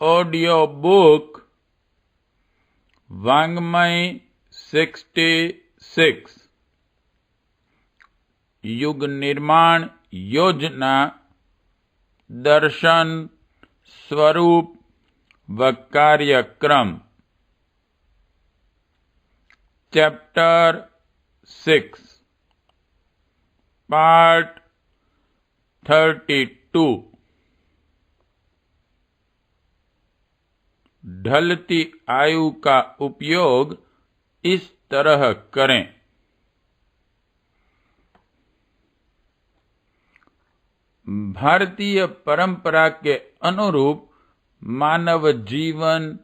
Audio book वाङ्मय 66 युग निर्माण योजना दर्शन स्वरूप व कार्यक्रम चैप्टर 6 पार्ट 32 ढलती आयु का उपयोग इस तरह करें। भारतीय परंपरा के अनुरूप मानव जीवन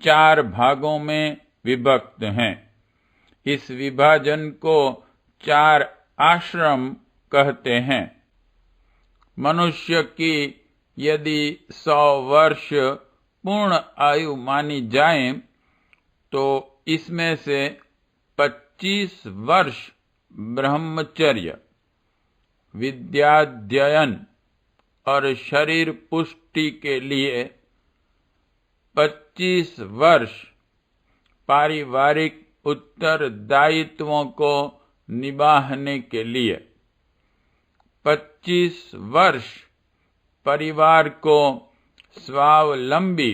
4 भागों में विभक्त है। इस विभाजन को 4 आश्रम कहते हैं। मनुष्य की यदि 100 वर्ष पूर्ण आयु मानी जाए तो इसमें से 25 वर्ष ब्रह्मचर्य, विद्याध्ययन और शरीर पुष्टि के लिए, 25 वर्ष पारिवारिक उत्तरदायित्वों को निभाने के लिए, 25 वर्ष परिवार को स्वावलंबी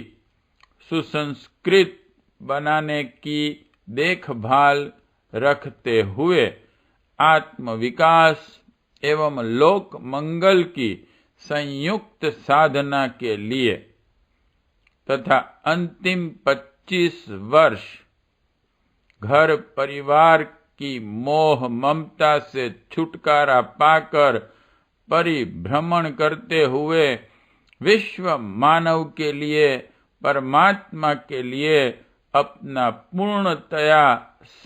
सुसंस्कृत बनाने की देखभाल रखते हुए आत्म विकास एवं लोक मंगल की संयुक्त साधना के लिए, तथा अंतिम 25 वर्ष घर परिवार की मोह ममता से छुटकारा पाकर परिभ्रमण करते हुए विश्व मानव के लिए, परमात्मा के लिए अपना पूर्णतया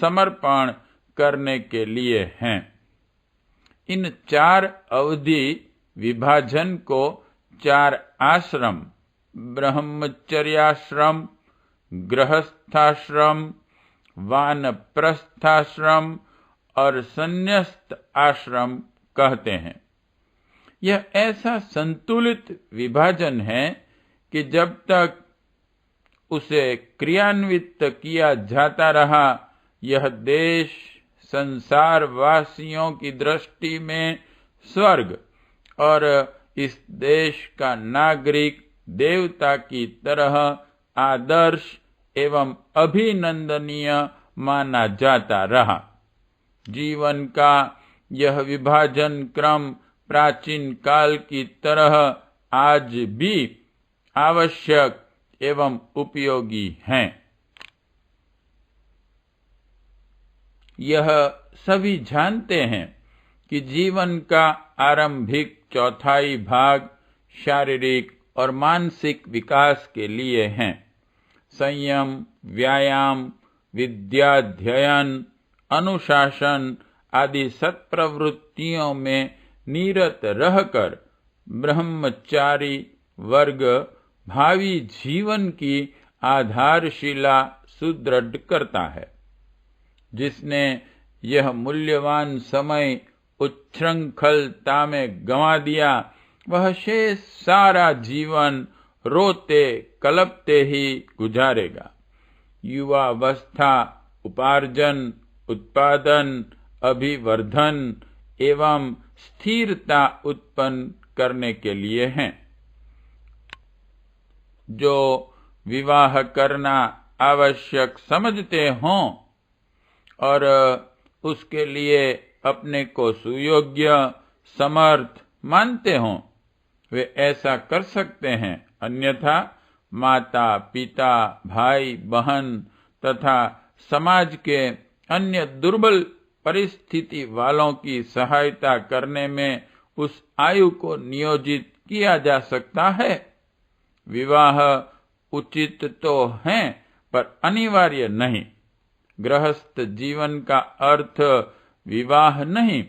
समर्पण करने के लिए हैं। इन 4 अवधि विभाजन को 4 आश्रम, ब्रह्मचर्याश्रम, गृहस्थाश्रम, वानप्रस्थाश्रम और संन्यस्त आश्रम कहते हैं। यह ऐसा संतुलित विभाजन है कि जब तक उसे क्रियान्वित किया जाता रहा, यह देश संसार वासियों की दृष्टि में स्वर्ग और इस देश का नागरिक देवता की तरह आदर्श एवं अभिनंदनीय माना जाता रहा। जीवन का यह विभाजन क्रम प्राचीन काल की तरह आज भी आवश्यक एवं उपयोगी है। यह सभी जानते हैं कि जीवन का आरंभिक चौथाई भाग शारीरिक और मानसिक विकास के लिए है। संयम, व्यायाम, विद्याध्ययन, अनुशासन आदि सत्प्रवृत्तियों में निरत रहकर ब्रह्मचारी वर्ग भावी जीवन की आधारशिला सुदृढ़ करता है। जिसने यह मूल्यवान समय उच्छृंखलता में गंवा दिया, वह शेष सारा जीवन रोते कलपते ही गुजारेगा। युवावस्था उपार्जन, उत्पादन, अभिवर्धन एवं स्थिरता उत्पन्न करने के लिए हैं। जो विवाह करना आवश्यक समझते हों और उसके लिए अपने को सुयोग्य समर्थ मानते हों, वे ऐसा कर सकते हैं। अन्यथा माता पिता, भाई बहन तथा समाज के अन्य दुर्बल परिस्थिति वालों की सहायता करने में उस आयु को नियोजित किया जा सकता है। विवाह उचित तो है पर अनिवार्य नहीं। गृहस्थ जीवन का अर्थ विवाह नहीं,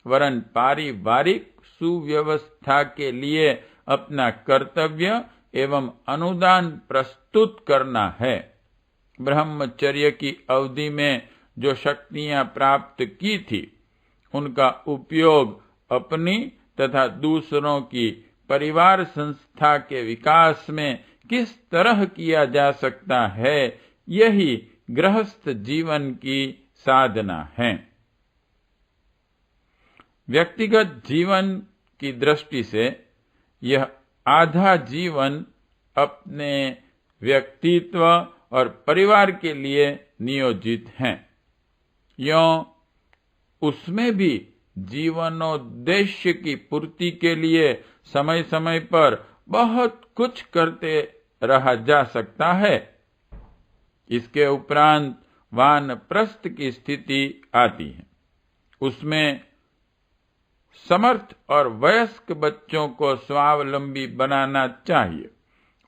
वरन पारिवारिक सुव्यवस्था के लिए अपना कर्तव्य एवं अनुदान प्रस्तुत करना है। ब्रह्मचर्य की अवधि में जो शक्तियां प्राप्त की थी, उनका उपयोग अपनी तथा दूसरों की परिवार संस्था के विकास में किस तरह किया जा सकता है, यही गृहस्थ जीवन की साधना है। व्यक्तिगत जीवन की दृष्टि से यह आधा जीवन अपने व्यक्तित्व और परिवार के लिए नियोजित है। यों उसमें भी जीवनोद्देश्य की पूर्ति के लिए समय समय पर बहुत कुछ करते रहा जा सकता है। इसके उपरांत वानप्रस्थ की स्थिति आती है। उसमें समर्थ और वयस्क बच्चों को स्वावलंबी बनाना चाहिए।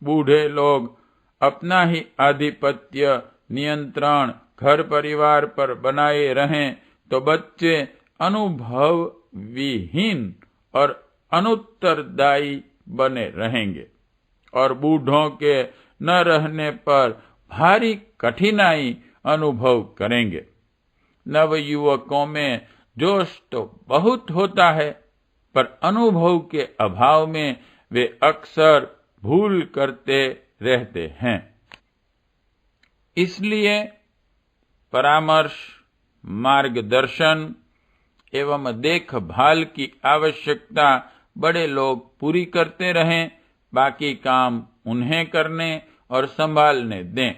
बूढ़े लोग अपना ही आधिपत्य नियंत्रण घर परिवार पर बनाए रहें तो बच्चे अनुभव विहीन और अनुत्तरदायी बने रहेंगे और बूढ़ों के न रहने पर भारी कठिनाई अनुभव करेंगे। नवयुवकों में जोश तो बहुत होता है, पर अनुभव के अभाव में वे अक्सर भूल करते रहते हैं। इसलिए परामर्श, मार्गदर्शन एवं देखभाल की आवश्यकता बड़े लोग पूरी करते रहें, बाकी काम उन्हें करने और संभालने दें।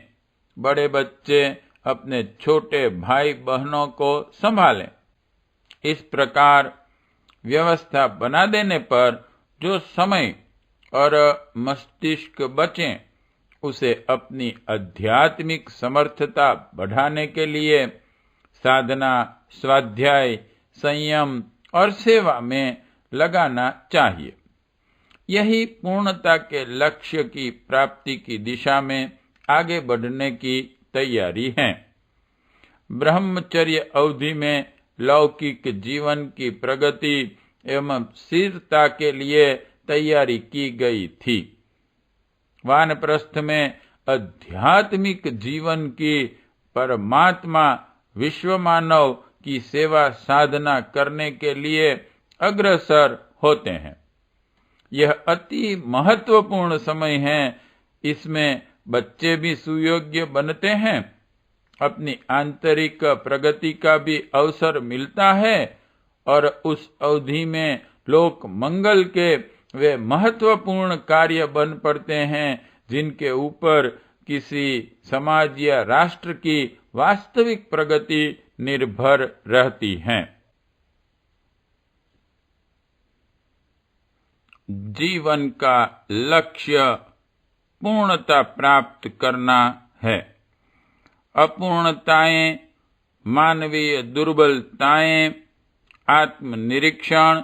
बड़े बच्चे अपने छोटे भाई बहनों को संभालें। इस प्रकार व्यवस्था बना देने पर जो समय और मस्तिष्क बचे, उसे अपनी आध्यात्मिक समर्थता बढ़ाने के लिए साधना, स्वाध्याय, संयम और सेवा में लगाना चाहिए। यही पूर्णता के लक्ष्य की प्राप्ति की दिशा में आगे बढ़ने की तैयारी है। ब्रह्मचर्य अवधि में लौकिक जीवन की प्रगति एवं स्थिरता के लिए तैयारी की गई थी। वानप्रस्थ में आध्यात्मिक जीवन की परमात्मा विश्व मानव की सेवा साधना करने के लिए अग्रसर होते हैं। यह अति महत्वपूर्ण समय है। इसमें बच्चे भी सुयोग्य बनते हैं, अपनी आंतरिक प्रगति का भी अवसर मिलता है और उस अवधि में लोक मंगल के वे महत्वपूर्ण कार्य बन पड़ते हैं जिनके ऊपर किसी समाज या राष्ट्र की वास्तविक प्रगति निर्भर रहती है। जीवन का लक्ष्य पूर्णता प्राप्त करना है। अपूर्णताएं, मानवीय दुर्बलताएं, आत्मनिरीक्षण,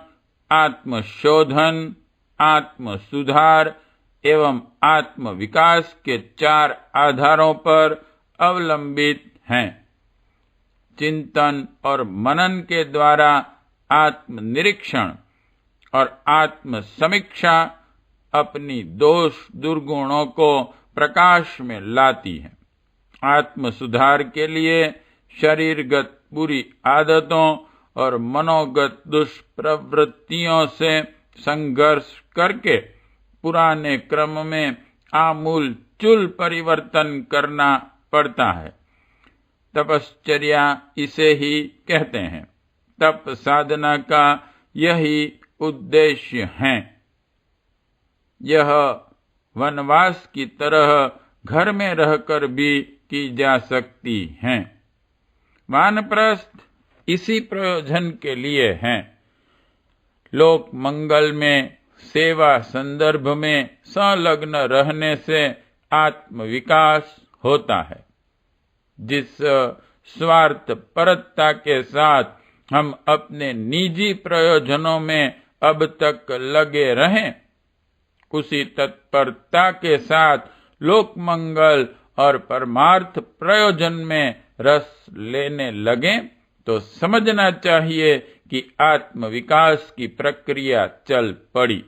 आत्मशोधन, आत्मसुधार एवं आत्म विकास के 4 आधारों पर अवलंबित हैं। चिंतन और मनन के द्वारा आत्मनिरीक्षण और आत्म समीक्षा अपनी दोष दुर्गुणों को प्रकाश में लाती है। आत्म सुधार के लिए शरीरगत बुरी आदतों और मनोगत दुष्प्रवृत्तियों से संघर्ष करके पुराने क्रम में आमूल चूल परिवर्तन करना पड़ता है। तपश्चर्या इसे ही कहते हैं। तप साधना का यही उद्देश्य है। यह वनवास की तरह घर में रहकर भी की जा सकती है। वानप्रस्थ इसी प्रयोजन के लिए है। लोक मंगल में सेवा संदर्भ में संलग्न रहने से आत्म विकास होता है। जिस स्वार्थ परता के साथ हम अपने निजी प्रयोजनों में अब तक लगे रहें, उसी तत्परता के साथ लोक मंगल और परमार्थ प्रयोजन में रस लेने लगें तो समझना चाहिए कि आत्म विकास की प्रक्रिया चल पड़ी।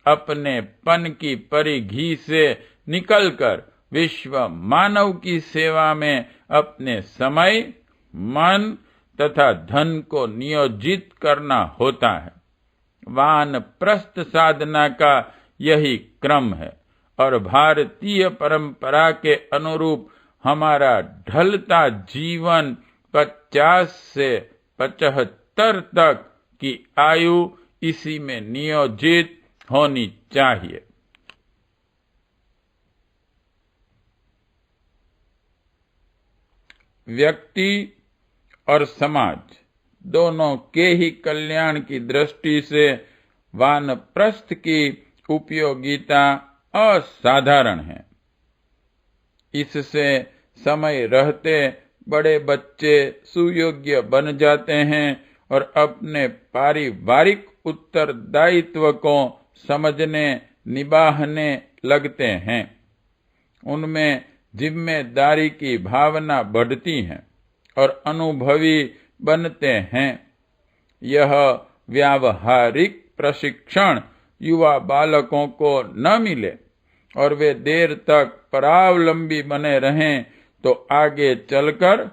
अपने पन की परिधि से निकलकर विश्व मानव की सेवा में अपने समय, मन तथा धन को नियोजित करना होता है। वानप्रस्थ साधना का यही क्रम है और भारतीय परंपरा के अनुरूप हमारा ढलता जीवन 50 से 75 तक की आयु इसी में नियोजित होनी चाहिए। व्यक्ति और समाज दोनों के ही कल्याण की दृष्टि से वानप्रस्थ की उपयोगिता असाधारण है। इससे समय रहते बड़े बच्चे सुयोग्य बन जाते हैं और अपने पारिवारिक उत्तरदायित्व को समझने निभाने लगते हैं। उनमें जिम्मेदारी की भावना बढ़ती है और अनुभवी बनते हैं। यह व्यावहारिक प्रशिक्षण युवा बालकों को न मिले और वे देर तक परावलंबी बने रहें तो आगे चलकर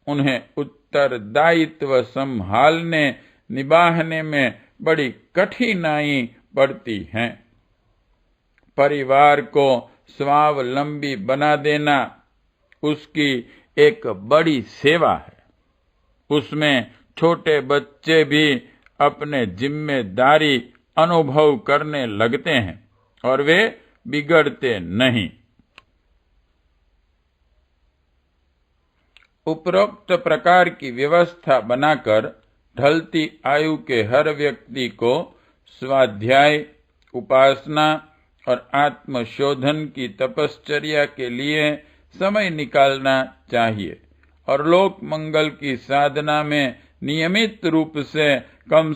उन्हें उत्तरदायित्व संभालने निभाने में बड़ी कठिनाई पड़ती है। परिवार को स्वावलंबी बना देना उसकी एक बड़ी सेवा है। उसमें छोटे बच्चे भी अपने जिम्मेदारी अनुभव करने लगते हैं और वे बिगड़ते नहीं। उपरोक्त प्रकार की व्यवस्था बनाकर ढलती आयु के हर व्यक्ति को स्वाध्याय, उपासना और आत्मशोधन की तपश्चर्या के लिए समय निकालना चाहिए और लोक मंगल की साधना में नियमित रूप से कम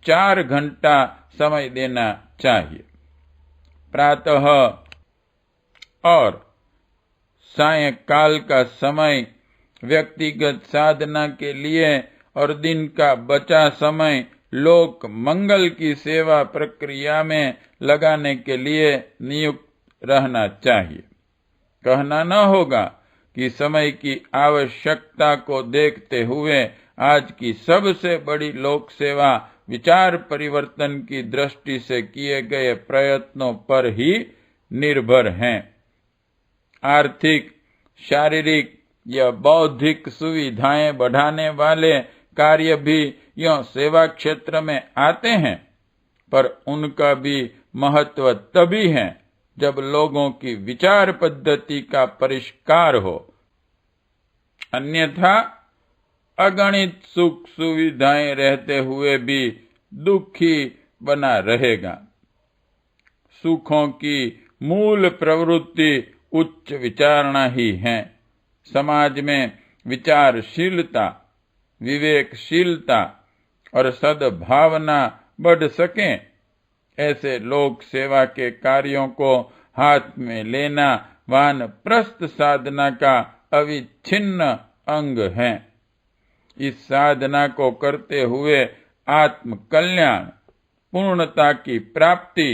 4 घंटा समय देना चाहिए। प्रातः और सायंकाल का समय व्यक्तिगत साधना के लिए और दिन का बचा समय लोक मंगल की सेवा प्रक्रिया में लगाने के लिए नियुक्त रहना चाहिए। कहना न होगा कि समय की आवश्यकता को देखते हुए आज की सबसे बड़ी लोक सेवा विचार परिवर्तन की दृष्टि से किए गए प्रयत्नों पर ही निर्भर हैं। आर्थिक, शारीरिक या बौद्धिक सुविधाएं बढ़ाने वाले कार्य भी यह सेवा क्षेत्र में आते हैं, पर उनका भी महत्व तभी है जब लोगों की विचार पद्धति का परिष्कार हो। अन्यथा अगणित सुख सुविधाएं रहते हुए भी दुखी बना रहेगा। सुखों की मूल प्रवृत्ति उच्च विचारणा ही है। समाज में विचारशीलता, विवेकशीलता और सद्भावना बढ़ सके, ऐसे लोक सेवा के कार्यों को हाथ में लेना वानप्रस्थ साधना का अविच्छिन्न अंग है। इस साधना को करते हुए आत्म कल्याण, पूर्णता की प्राप्ति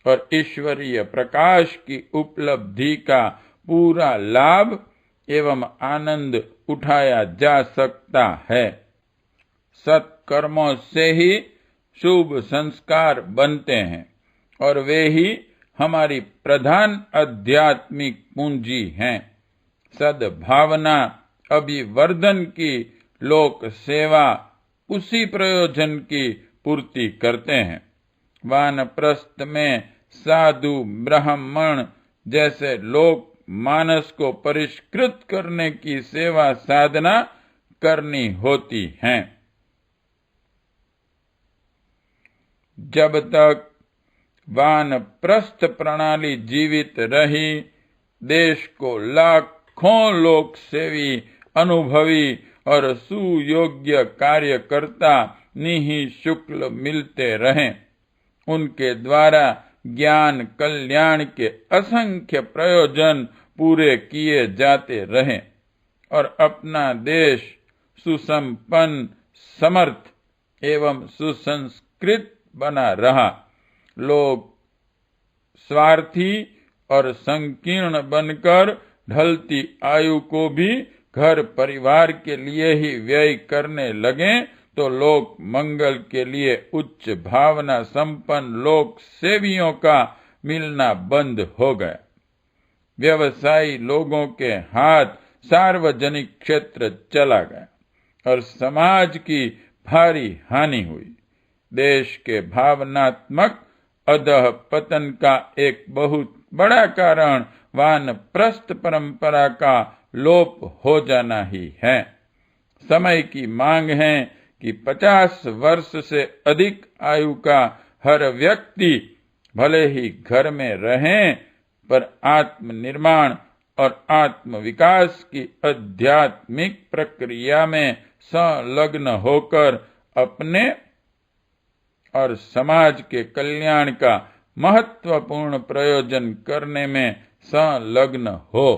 और ईश्वरीय प्रकाश की उपलब्धि का पूरा लाभ एवं आनंद उठाया जा सकता है। सत्कर्मों से ही शुभ संस्कार बनते हैं और वे ही हमारी प्रधान आध्यात्मिक पूंजी हैं। सद्भावना, अभिवर्धन की लोक सेवा उसी प्रयोजन की पूर्ति करते हैं। वानप्रस्थ में साधु, ब्राह्मण जैसे लोक मानस को परिष्कृत करने की सेवा साधना करनी होती है। जब तक वानप्रस्थ प्रणाली जीवित रही, देश को लाखों लोक सेवी, अनुभवी और सुयोग्य कार्यकर्ता निःशुल्क मिलते रहें। उनके द्वारा ज्ञान कल्याण के असंख्य प्रयोजन पूरे किए जाते रहें और अपना देश सुसंपन्न, समर्थ एवं सुसंस्कृत बना रहा। लोग स्वार्थी और संकीर्ण बनकर ढलती आयु को भी घर परिवार के लिए ही व्यय करने लगे तो लोक मंगल के लिए उच्च भावना संपन्न लोक सेवियों का मिलना बंद हो गया। व्यवसायी लोगों के हाथ सार्वजनिक क्षेत्र चला गया और समाज की भारी हानि हुई। देश के भावनात्मक अधः पतन का एक बहुत बड़ा कारण वानप्रस्थ परंपरा का लोप हो जाना ही है। समय की मांग है कि 50 वर्ष से अधिक आयु का हर व्यक्ति भले ही घर में रहें, पर आत्मनिर्माण और आत्म विकास की आध्यात्मिक प्रक्रिया में संलग्न होकर अपने और समाज के कल्याण का महत्वपूर्ण प्रयोजन करने में संलग्न हो।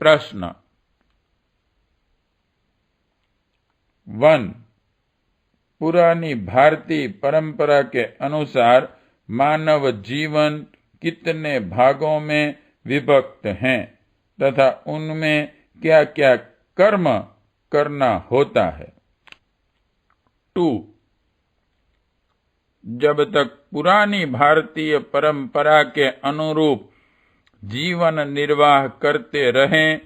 प्रश्न 1. पुरानी भारतीय परंपरा के अनुसार मानव जीवन कितने भागों में विभक्त हैं तथा उनमें क्या क्या कर्म करना होता है। 2. जब तक पुरानी भारतीय परंपरा के अनुरूप जीवन निर्वाह करते रहें,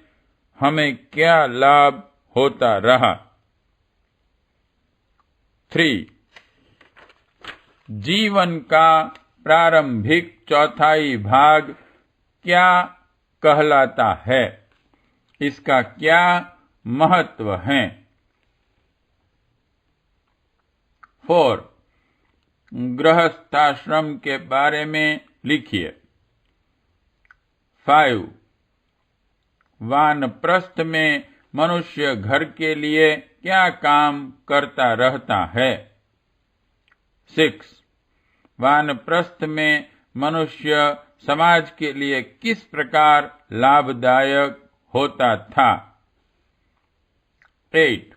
हमें क्या लाभ होता रहा। 3. जीवन का प्रारंभिक चौथाई भाग क्या कहलाता है, इसका क्या महत्व है। 4. गृहस्थाश्रम के बारे में लिखिए। 5. वानप्रस्थ में मनुष्य घर के लिए क्या काम करता रहता है। 6. वानप्रस्थ में मनुष्य समाज के लिए किस प्रकार लाभदायक होता था। 8.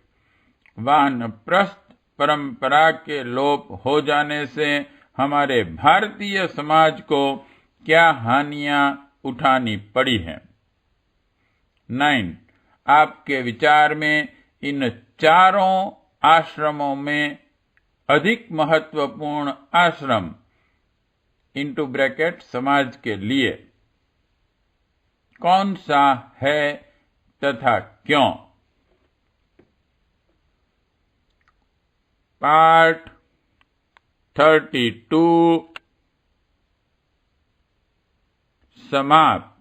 वानप्रस्थ परंपरा के लोप हो जाने से हमारे भारतीय समाज को क्या हानियां उठानी पड़ी हैं। 9. आपके विचार में इन चारों आश्रमों में अधिक महत्वपूर्ण आश्रम इंटू ब्रैकेट समाज के लिए कौन सा है तथा क्यों। पार्ट 32 समाप्त।